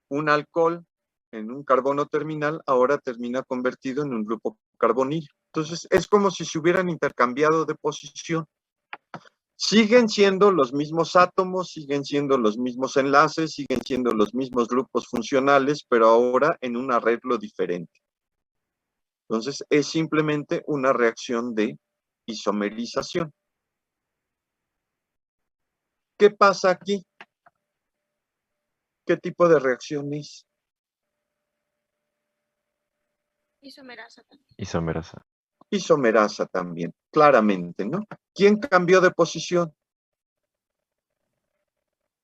un alcohol en un carbono terminal, ahora termina convertido en un grupo carbonilo. Entonces, es como si se hubieran intercambiado de posición. Siguen siendo los mismos átomos, siguen siendo los mismos enlaces, siguen siendo los mismos grupos funcionales, pero ahora en un arreglo diferente. Entonces, es simplemente una reacción de isomerización. ¿Qué pasa aquí? ¿Qué tipo de reacción es? Isomerasa también. Isomerasa. Isomerasa también, claramente, ¿no? ¿Quién cambió de posición?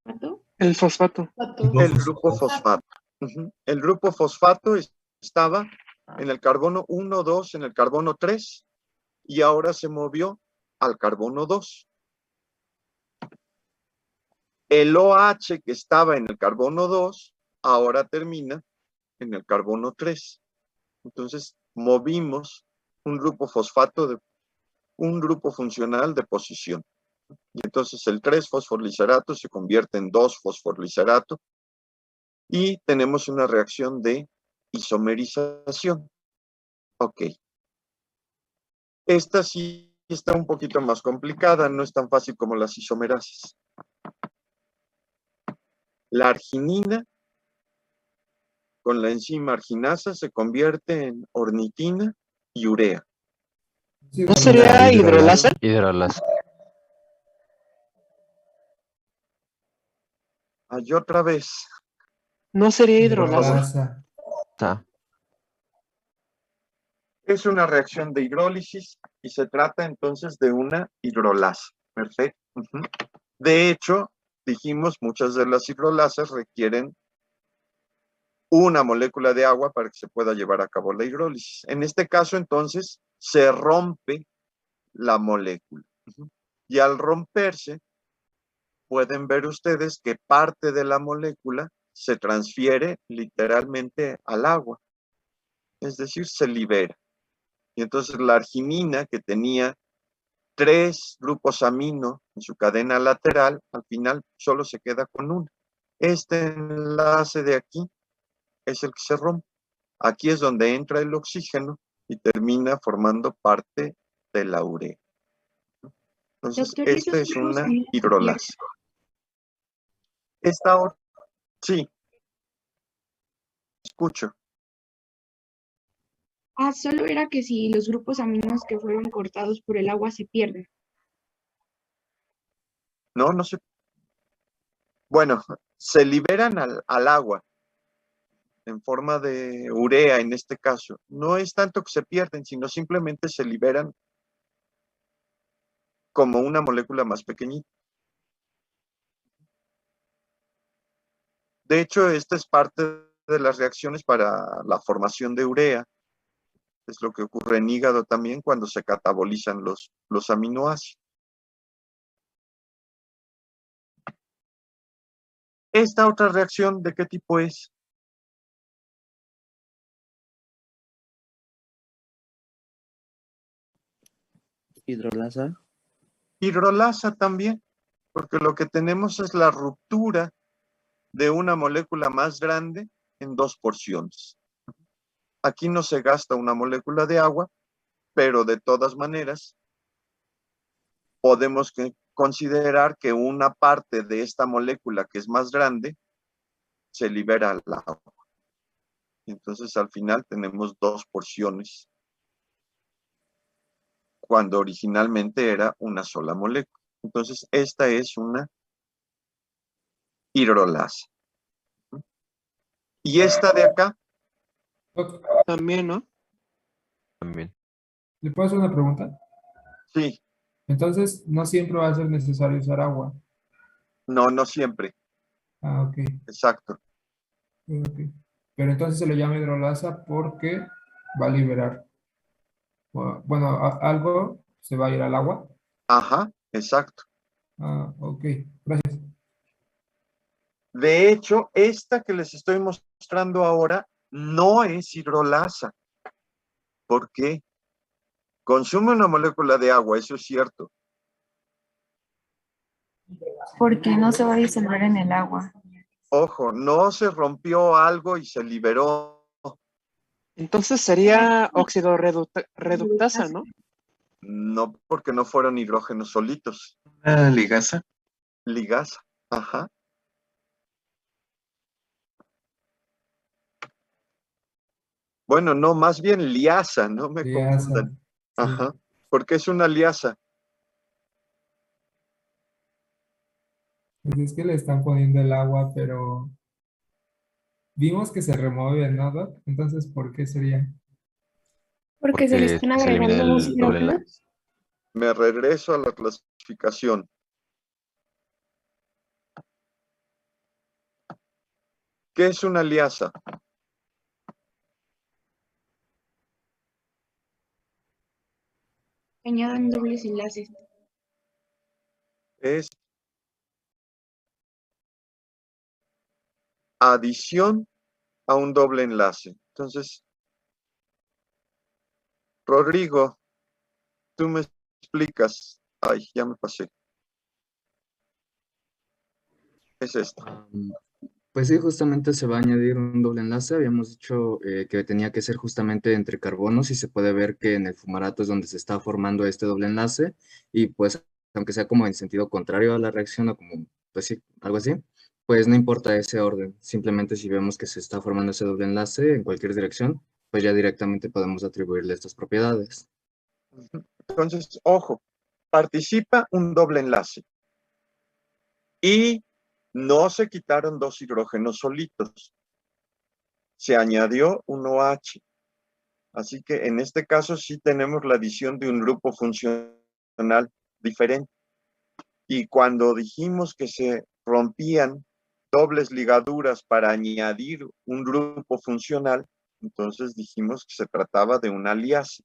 ¿Pato? El fosfato. El grupo fosfato. El grupo fosfato estaba en el carbono 1, 2, en el carbono 3, y ahora se movió al carbono 2. El OH que estaba en el carbono 2, ahora termina en el carbono 3. Entonces, movimos un grupo fosfato, un grupo funcional de posición. Y entonces el 3-fosforilcerato se convierte en 2-fosforilcerato y tenemos una reacción de isomerización. Ok. Esta sí está un poquito más complicada, no es tan fácil como las isomerasas. La arginina con la enzima arginasa se convierte en ornitina y urea. ¿No sería hidrolasa? Hidrolasa. Hay otra vez. No sería hidrolasa. Hidrolasa. Sa. Es una reacción de hidrólisis y se trata entonces de una hidrolasa. Perfecto. Ujú. De hecho, dijimos, muchas de las hidrolasas requieren una molécula de agua para que se pueda llevar a cabo la hidrólisis. En este caso, entonces, se rompe la molécula. Ujú. Y al romperse, pueden ver ustedes que parte de la molécula se transfiere literalmente al agua. Es decir, se libera. Y entonces la arginina, que tenía 3 grupos amino en su cadena lateral, al final solo se queda con uno. Este enlace de aquí es el que se rompe. Aquí es donde entra el oxígeno y termina formando parte de la urea. Entonces, Doctor, ¿y esta esos es grupos una aminos se pierden? hidrolasa. Esta otra, sí, escucho. Solo era que si los grupos aminos que fueron cortados por el agua se pierden. No sé. Bueno, se liberan al agua en forma de urea en este caso. No es tanto que se pierden, sino simplemente se liberan como una molécula más pequeñita. De hecho, esta es parte de las reacciones para la formación de urea. Es lo que ocurre en hígado también cuando se catabolizan los aminoácidos. Esta otra reacción, ¿de qué tipo es? Hidrolasa. Hidrolasa también, porque lo que tenemos es la ruptura de una molécula más grande en 2 porciones. Aquí no se gasta una molécula de agua, pero de todas maneras podemos considerar que una parte de esta molécula que es más grande se libera al agua. Entonces al final tenemos 2 porciones, cuando originalmente era una sola molécula. Entonces esta es una hidrolasa. Y esta de acá, Doc, También, ¿no? También. ¿le puedo hacer una pregunta? sí, Entonces, no siempre va a ser necesario usar agua. no siempre, Ok, exacto. ok. Pero entonces se le llama hidrolasa porque va a liberar. Bueno, algo se va a ir al agua. Ajá, exacto. Ok, gracias. De hecho, esta que les estoy mostrando ahora no es hidrolasa. ¿Por qué? Consume una molécula de agua, eso es cierto. Porque no se va a disolver en el agua. Ojo, no se rompió algo y se liberó. Entonces sería óxido reductasa, ¿no? No, porque no fueron hidrógenos solitos. ¿Una ligasa? Ligasa. Ajá. Bueno, no, más bien liasa, no me Liasa, confundan. sí. Ajá. Porque es una liasa. Pues es que le están poniendo el agua, pero vimos que se remueve, ¿no, Doc? Entonces, ¿por qué sería? Porque se le Porque están se elimina agregando dos el doble hidrógenos. enlace. Me regreso a la clasificación. ¿Qué es una liasa? Añadan dobles enlaces. Es adición a un doble enlace. Entonces, Rodrigo, tú me explicas. Ay, ya me pasé. Es esta. Pues sí, justamente se va a añadir un doble enlace. Habíamos dicho que tenía que ser justamente entre carbonos y se puede ver que en el fumarato es donde se está formando este doble enlace y pues aunque sea como en sentido contrario a la reacción o como, pues sí, algo así, pues no importa ese orden. Simplemente si vemos que se está formando ese doble enlace en cualquier dirección, pues ya directamente podemos atribuirle estas propiedades. Entonces, ojo, participa un doble enlace. Y no se quitaron 2 hidrógenos solitos, se añadió un OH. Así que en este caso sí tenemos la adición de un grupo funcional diferente. Y cuando dijimos que se rompían dobles ligaduras para añadir un grupo funcional, entonces dijimos que se trataba de una liasa.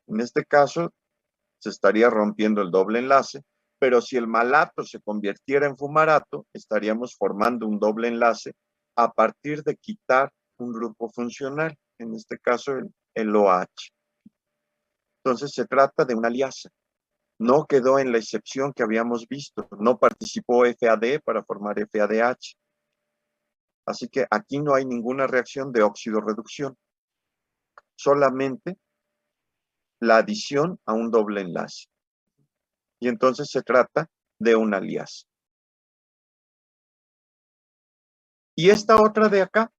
En este caso se estaría rompiendo el doble enlace, pero si el malato se convirtiera en fumarato, estaríamos formando un doble enlace a partir de quitar un grupo funcional, en este caso el OH. Entonces se trata de una liasa. No quedó en la excepción que habíamos visto, no participó FAD para formar FADH. Así que aquí no hay ninguna reacción de óxido-reducción, solamente la adición a un doble enlace. Y entonces se trata de una liasa. Y esta otra de acá,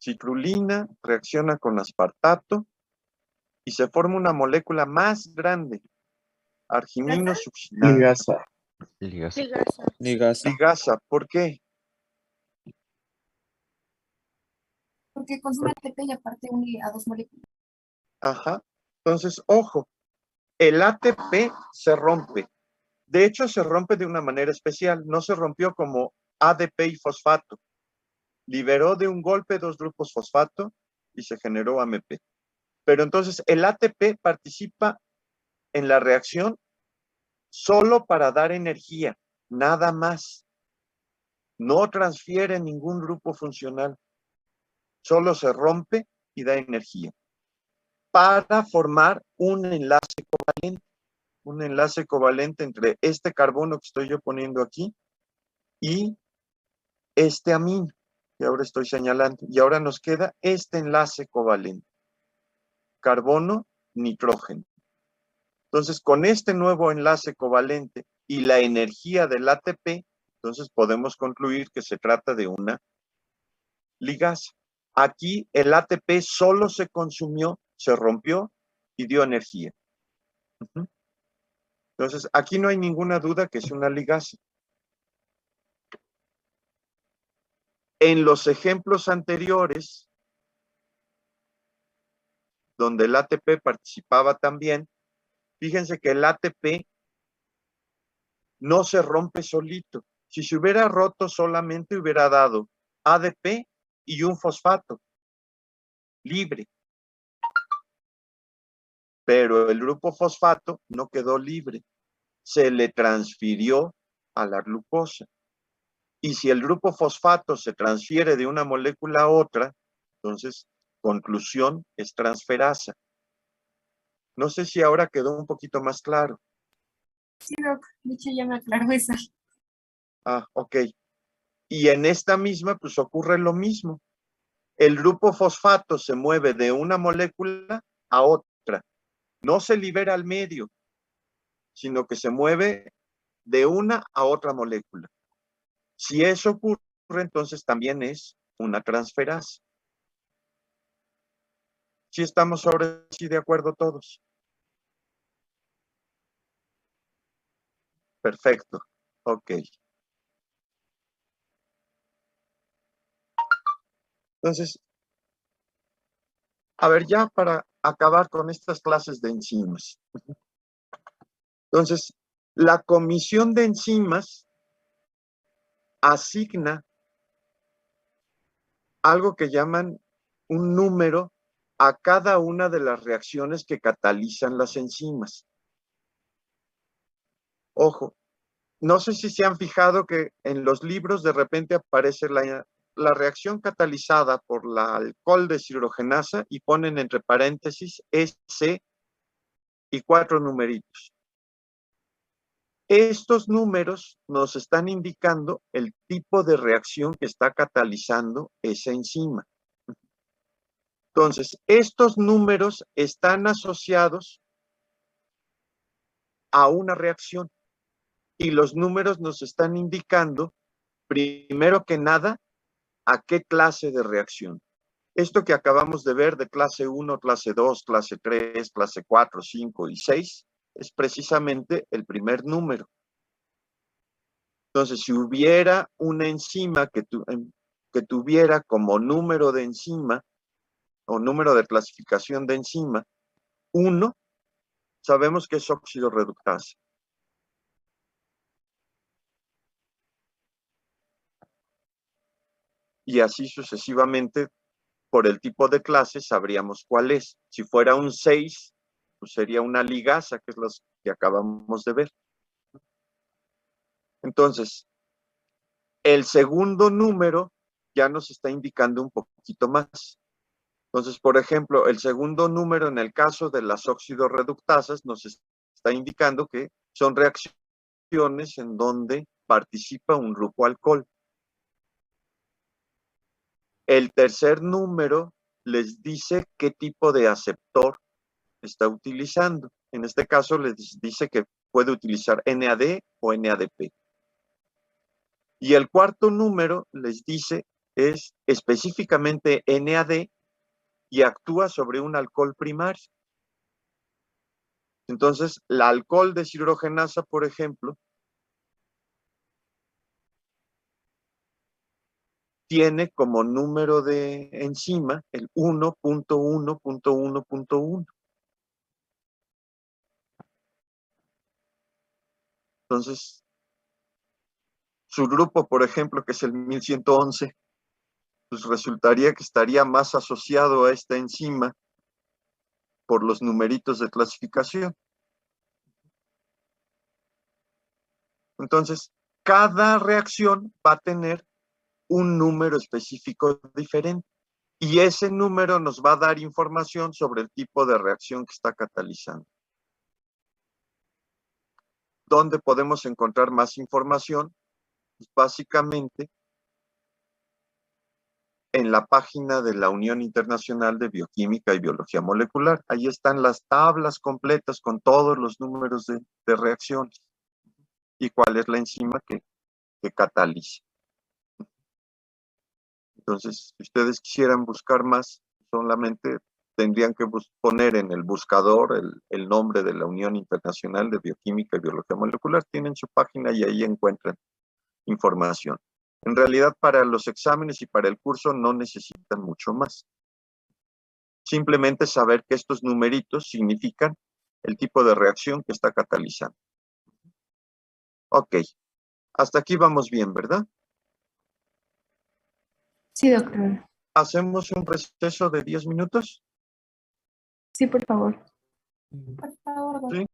citrulina reacciona con aspartato y se forma una molécula más grande, arginino succinado. Ligasa. Ligasa. Ligasa. Ligasa, ¿por qué? Porque consume ATP y aparte une a dos moléculas. Ajá. Entonces, ojo, el ATP se rompe. De hecho, se rompe de una manera especial. No se rompió como ADP y fosfato. Liberó de un golpe dos grupos fosfato y se generó AMP. Pero entonces el ATP participa en la reacción solo para dar energía, nada más. No transfiere ningún grupo funcional. Solo se rompe y da energía para formar un enlace covalente. Un enlace covalente entre este carbono que estoy yo poniendo aquí y este amino que ahora estoy señalando. Y ahora nos queda este enlace covalente. Carbono, nitrógeno. Entonces, con este nuevo enlace covalente y la energía del ATP, entonces podemos concluir que se trata de una ligasa. Aquí el ATP solo se consumió, se rompió y dio energía. Entonces, aquí no hay ninguna duda que es una ligasa. En los ejemplos anteriores, donde el ATP participaba también, fíjense que el ATP no se rompe solito. Si se hubiera roto solamente hubiera dado ADP y un fosfato libre. Pero el grupo fosfato no quedó libre. Se le transfirió a la glucosa. Y si el grupo fosfato se transfiere de una molécula a otra, entonces, conclusión, es transferasa. No sé si ahora quedó un poquito más claro. Sí, Doc, de hecho ya me aclaró esa. Ah, ok. Y en esta misma, pues ocurre lo mismo. El grupo fosfato se mueve de una molécula a otra. No se libera al medio, sino que se mueve de una a otra molécula. Si eso ocurre, entonces también es una transferasa. ¿Sí estamos ahora sí de acuerdo todos? Perfecto. Ok. Entonces, a ver, ya para acabar con estas clases de enzimas. Entonces, la comisión de enzimas asigna algo que llaman un número a cada una de las reacciones que catalizan las enzimas. Ojo, no sé si se han fijado que en los libros de repente aparece la reacción catalizada por la alcohol deshidrogenasa y ponen entre paréntesis S y 4 numeritos. Estos números nos están indicando el tipo de reacción que está catalizando esa enzima. Entonces, estos números están asociados a una reacción y los números nos están indicando, primero que nada, a qué clase de reacción. Esto que acabamos de ver de clase 1, clase 2, clase 3, clase 4, 5 y 6 es precisamente el primer número. Entonces, si hubiera una enzima que tuviera como número de enzima o número de clasificación de enzima 1, sabemos que es óxido reductasa. Y así sucesivamente, por el tipo de clase, sabríamos cuál es. Si fuera un 6, pues sería una ligasa, que es lo que acabamos de ver. Entonces, el segundo número ya nos está indicando un poquito más. Entonces, por ejemplo, el segundo número en el caso de las óxido-reductasas nos está indicando que son reacciones en donde participa un grupo alcohol. El tercer número les dice qué tipo de aceptor está utilizando. En este caso les dice que puede utilizar NAD o NADP. Y el cuarto número les dice es específicamente NAD y actúa sobre un alcohol primario. Entonces, la alcohol deshidrogenasa, por ejemplo, tiene como número de enzima el 1.1.1.1. Entonces, su grupo, por ejemplo, que es el 1111, pues resultaría que estaría más asociado a esta enzima por los numeritos de clasificación. Entonces, cada reacción va a tener un número específico diferente y ese número nos va a dar información sobre el tipo de reacción que está catalizando. ¿Dónde podemos encontrar más información? Pues básicamente en la página de la Unión Internacional de Bioquímica y Biología Molecular. Ahí están las tablas completas con todos los números de reacciones y cuál es la enzima que cataliza. Entonces, si ustedes quisieran buscar más, solamente tendrían que poner en el buscador el nombre de la Unión Internacional de Bioquímica y Biología Molecular. Tienen su página y ahí encuentran información. En realidad, para los exámenes y para el curso no necesitan mucho más. Simplemente saber que estos numeritos significan el tipo de reacción que está catalizando. Ok, hasta aquí vamos bien, ¿verdad? Sí, doctor. ¿Hacemos un receso de 10 minutos? Sí, por favor. Por favor, doctor. Sí.